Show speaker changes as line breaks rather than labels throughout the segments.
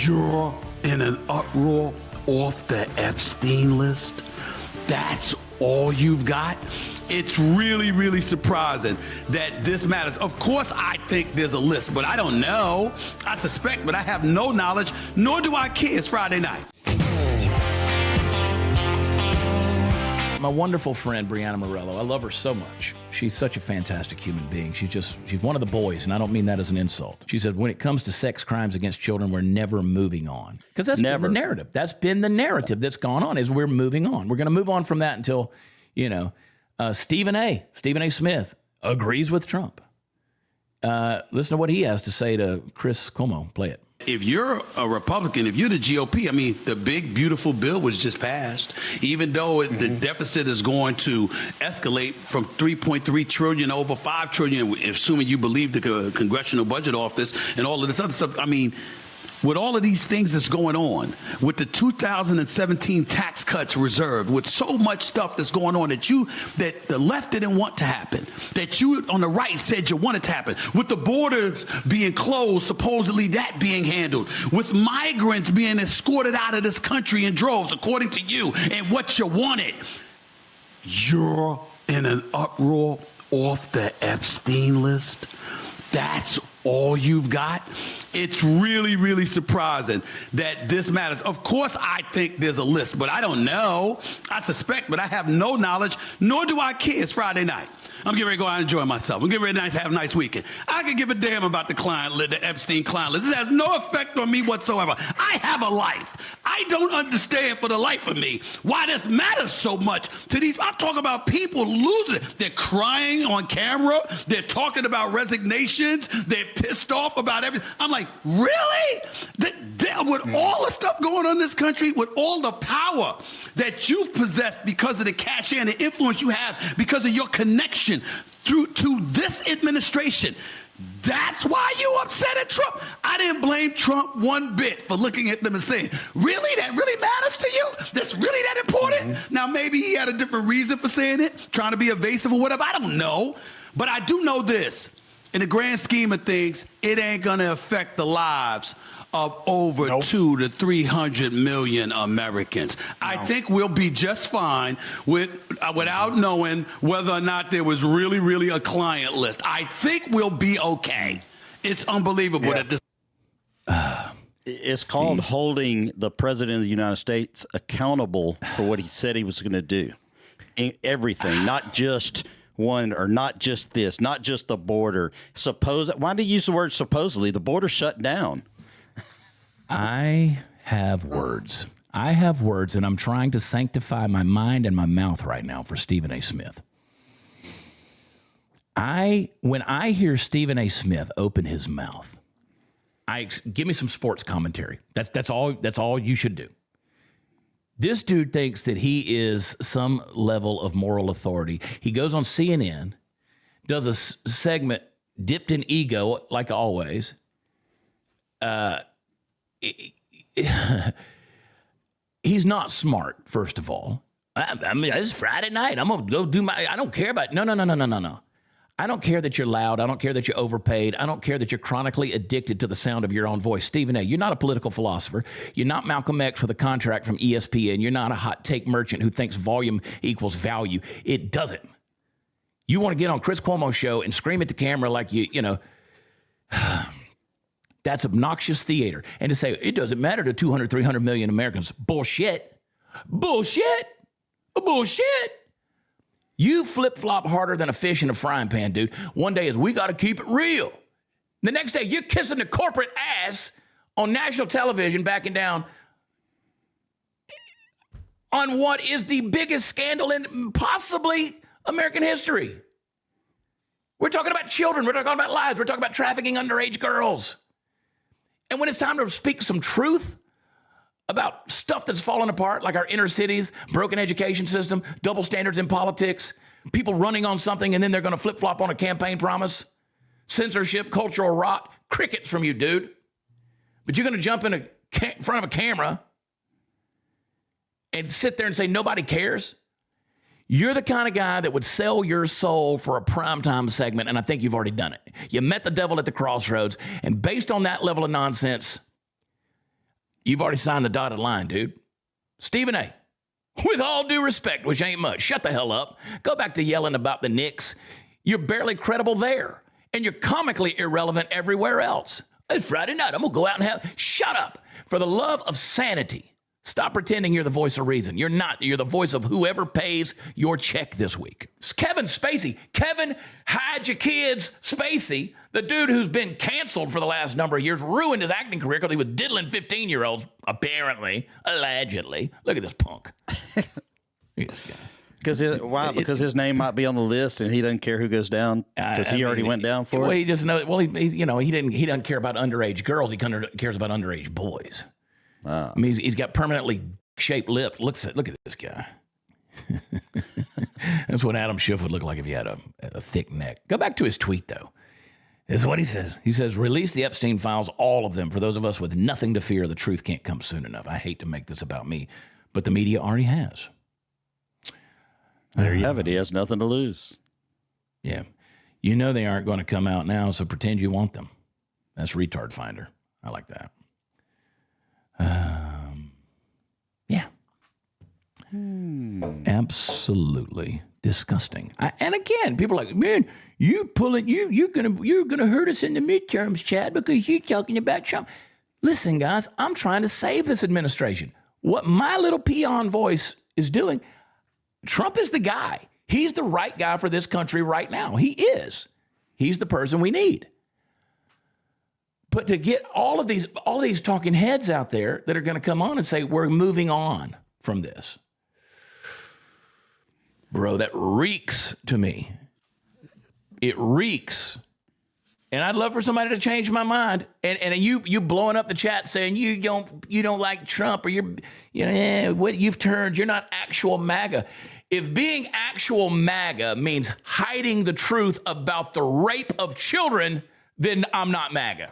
You're in an uproar off the Epstein list? That's all you've got? It's really, really surprising that this matters. Of course, I think there's a list, but I don't know. I suspect, but I have no knowledge, nor do I care. It's Friday night.
My wonderful friend, Brianna Morello, I love her so much. She's such a fantastic human being. She's one of the boys, and I don't mean that as an insult. She said, when it comes to sex crimes against children, we're never moving on. Because that's been the narrative. That's been the narrative that's gone on, is we're moving on. We're going to move on from that until, Stephen A. Smith agrees with Trump. Listen to what he has to say to Chris Cuomo. Play it.
If you're a Republican, if you're the GOP, I mean, the big, beautiful bill was just passed, even though the deficit is going to escalate from 3.3 trillion over 5 trillion, assuming you believe the Congressional Budget Office and all of this other stuff. I mean, with all of these things that's going on, with the 2017 tax cuts reserved, with so much stuff that's going on that the left didn't want to happen, that you on the right said you wanted to happen, with the borders being closed, supposedly that being handled, with migrants being escorted out of this country in droves, according to you, and what you wanted. You're in an uproar off the Epstein list? That's all you've got? It's really, really surprising that this matters. Of course, I think there's a list, but I don't know. I suspect, but I have no knowledge, nor do I care. It's Friday night. I'm getting ready to go out and enjoy myself. I'm getting ready to have a nice weekend. I can give a damn about the Epstein client list. This has no effect on me whatsoever. I have a life. I don't understand for the life of me why this matters so much to these. I'm talking about people losing it. They're crying on camera. They're talking about resignations. They're pissed off about everything. I'm like, really? With all the stuff going on in this country, with all the power that you possess because of the cachet and the influence you have because of your connection to this administration, that's why you upset at Trump? I didn't blame Trump one bit for looking at them and saying, really? That really matters to you? That's really that important? Now, maybe he had a different reason for saying it, trying to be evasive or whatever. I don't know. But I do know this. In the grand scheme of things, it ain't going to affect the lives of over 200 to 300 million Americans. I think we'll be just fine without knowing whether or not there was really, really a client list. I think we'll be okay. It's unbelievable that this.
It's called holding the president of the United States accountable for what he said he was going to do. Everything, not just one or not just this, not just the border. Why do you use the word supposedly? The border shut down.
I have words. And I'm trying to sanctify my mind and my mouth right now for Stephen A. Smith. When I hear Stephen A. Smith open his mouth, give me some sports commentary. That's all you should do. This dude thinks that he is some level of moral authority. He goes on CNN, does a segment dipped in ego, like always. He's not smart, first of all. I mean, it's Friday night. I'm going to go do I don't care about, no. I don't care that you're loud. I don't care that you're overpaid. I don't care that you're chronically addicted to the sound of your own voice. Stephen A., you're not a political philosopher. You're not Malcolm X with a contract from ESPN. You're not a hot take merchant who thinks volume equals value. It doesn't. You want to get on Chris Cuomo's show and scream at the camera like that's obnoxious theater. And to say, it doesn't matter to 200, 300 million Americans. Bullshit. You flip-flop harder than a fish in a frying pan, dude. One day is we got to keep it real. The next day, you're kissing the corporate ass on national television, backing down on what is the biggest scandal in possibly American history. We're talking about children. We're talking about lives. We're talking about trafficking underage girls. And when it's time to speak some truth about stuff that's fallen apart, like our inner cities, broken education system, double standards in politics, people running on something and then they're going to flip-flop on a campaign promise, censorship, cultural rot, crickets from you, dude. But you're going to jump in front of a camera and sit there and say nobody cares? You're the kind of guy that would sell your soul for a primetime segment, and I think you've already done it. You met the devil at the crossroads, and based on that level of nonsense, You've already signed the dotted line, dude. Stephen A., with all due respect, which ain't much, shut the hell up. Go back to yelling about the Knicks. You're barely credible there, and you're comically irrelevant everywhere else. It's Friday night. I'm going to go out and have... Shut up. For the love of sanity, stop pretending you're the voice of reason. You're not. You're the voice of whoever pays your check this week. It's Kevin Spacey. Kevin, hide your kids. Spacey, the dude who's been canceled for the last number of years, ruined his acting career because he was diddling 15-year-olds, apparently, allegedly. Look at this punk. Look at this guy.
Because his name might be on the list, and he doesn't care who goes down because he already went down for it.
He just knows. Well, he doesn't care about underage girls. He cares about underage boys. I mean, he's got permanently shaped lips. Look at this guy. That's what Adam Schiff would look like if he had a thick neck. Go back to his tweet, though. This is what he says. He says, release the Epstein files, all of them. For those of us with nothing to fear, the truth can't come soon enough. I hate to make this about me, but the media already has.
There you have it. He has nothing to lose.
Yeah. You know they aren't going to come out now, so pretend you want them. That's retard finder. I like that. Yeah. Absolutely disgusting. And again, people are like, man, you're gonna hurt us in the midterms, Chad, because you're talking about Trump. Listen, guys, I'm trying to save this administration. What my little peon voice is doing, Trump is the guy. He's the right guy for this country right now. He is. He's the person we need. But to get all of these talking heads out there that are going to come on and say, we're moving on from this. Bro, that reeks to me. It reeks. And I'd love for somebody to change my mind. And you blowing up the chat saying you don't like Trump, or what you've turned, you're not actual MAGA. If being actual MAGA means hiding the truth about the rape of children, then I'm not MAGA.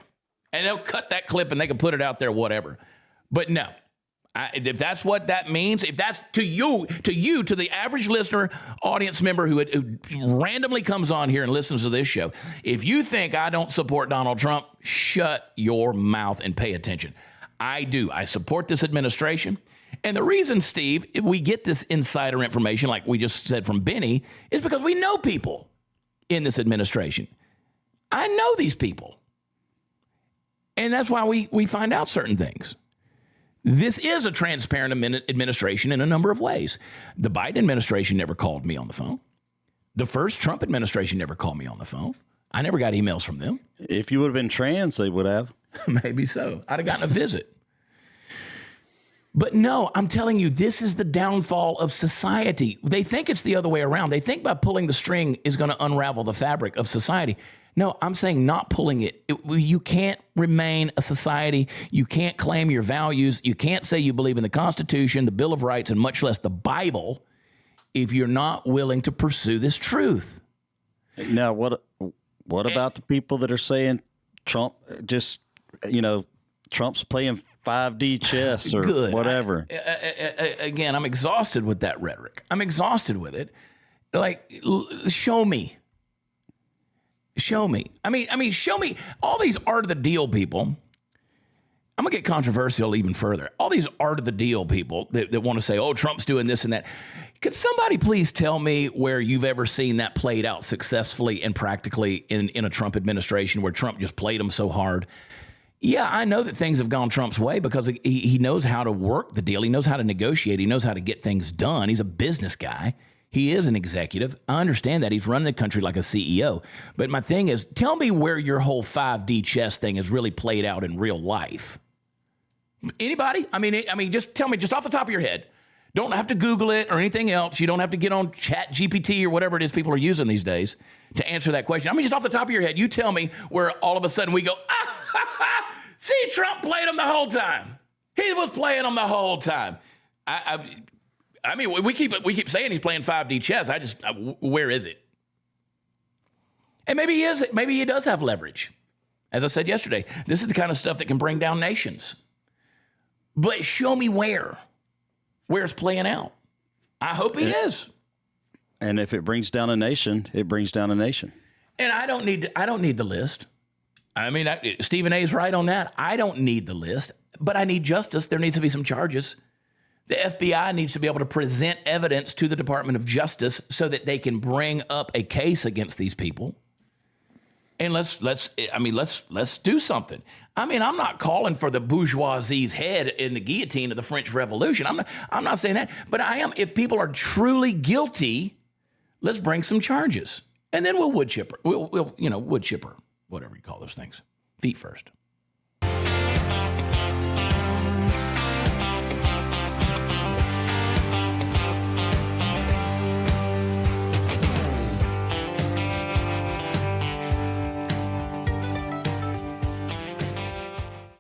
And they'll cut that clip and they can put it out there, whatever. But no, if that's what that means, if that's to the average listener, audience member who randomly comes on here and listens to this show, if you think I don't support Donald Trump, shut your mouth and pay attention. I do. I support this administration. And the reason, Steve, we get this insider information, like we just said from Benny, is because we know people in this administration. I know these people. And that's why we find out certain things. This is a transparent administration in a number of ways. The Biden administration never called me on the phone. The first Trump administration never called me on the phone. I never got emails from them.
If you would have been trans, they would have.
Maybe so. I'd have gotten a visit. But no, I'm telling you, this is the downfall of society. They think it's the other way around. They think by pulling the string is going to unravel the fabric of society. No, I'm saying not pulling it. You can't remain a society. You can't claim your values. You can't say you believe in the Constitution, the Bill of Rights, and much less the Bible if you're not willing to pursue this truth.
Now, what about the people that are saying Trump Trump's playing 5D chess or whatever?
Again, I'm exhausted with that rhetoric. I'm exhausted with it. Like, show me. Show me. I mean, show me all these art of the deal people. I'm going to get controversial even further. All these art of the deal people that want to say, oh, Trump's doing this and that. Could somebody please tell me where you've ever seen that played out successfully and practically in a Trump administration where Trump just played them so hard? Yeah, I know that things have gone Trump's way because he knows how to work the deal. He knows how to negotiate. He knows how to get things done. He's a business guy. He is an executive. I understand that. He's running the country like a CEO. But my thing is, tell me where your whole 5D chess thing has really played out in real life. Anybody? I mean, just tell me, just off the top of your head. Don't have to Google it or anything else. You don't have to get on Chat GPT or whatever it is people are using these days to answer that question. I mean, just off the top of your head, you tell me where all of a sudden we go, see, Trump played him the whole time. He was playing him the whole time. I mean, we keep saying he's playing 5D chess. Where is it? And maybe he is. Maybe he does have leverage. As I said yesterday, this is the kind of stuff that can bring down nations. But show me where it's playing out. I hope he is.
And if it brings down a nation, it brings down a nation.
And I don't need the list. I mean, Stephen A. is right on that. I don't need the list. But I need justice. There needs to be some charges. The FBI needs to be able to present evidence to the Department of Justice so that they can bring up a case against these people. And let's do something. I mean, I'm not calling for the bourgeoisie's head in the guillotine of the French Revolution. I'm not saying that, but I am. If people are truly guilty, let's bring some charges, and then we'll wood chipper. We'll wood chipper, whatever you call those things. Feet first.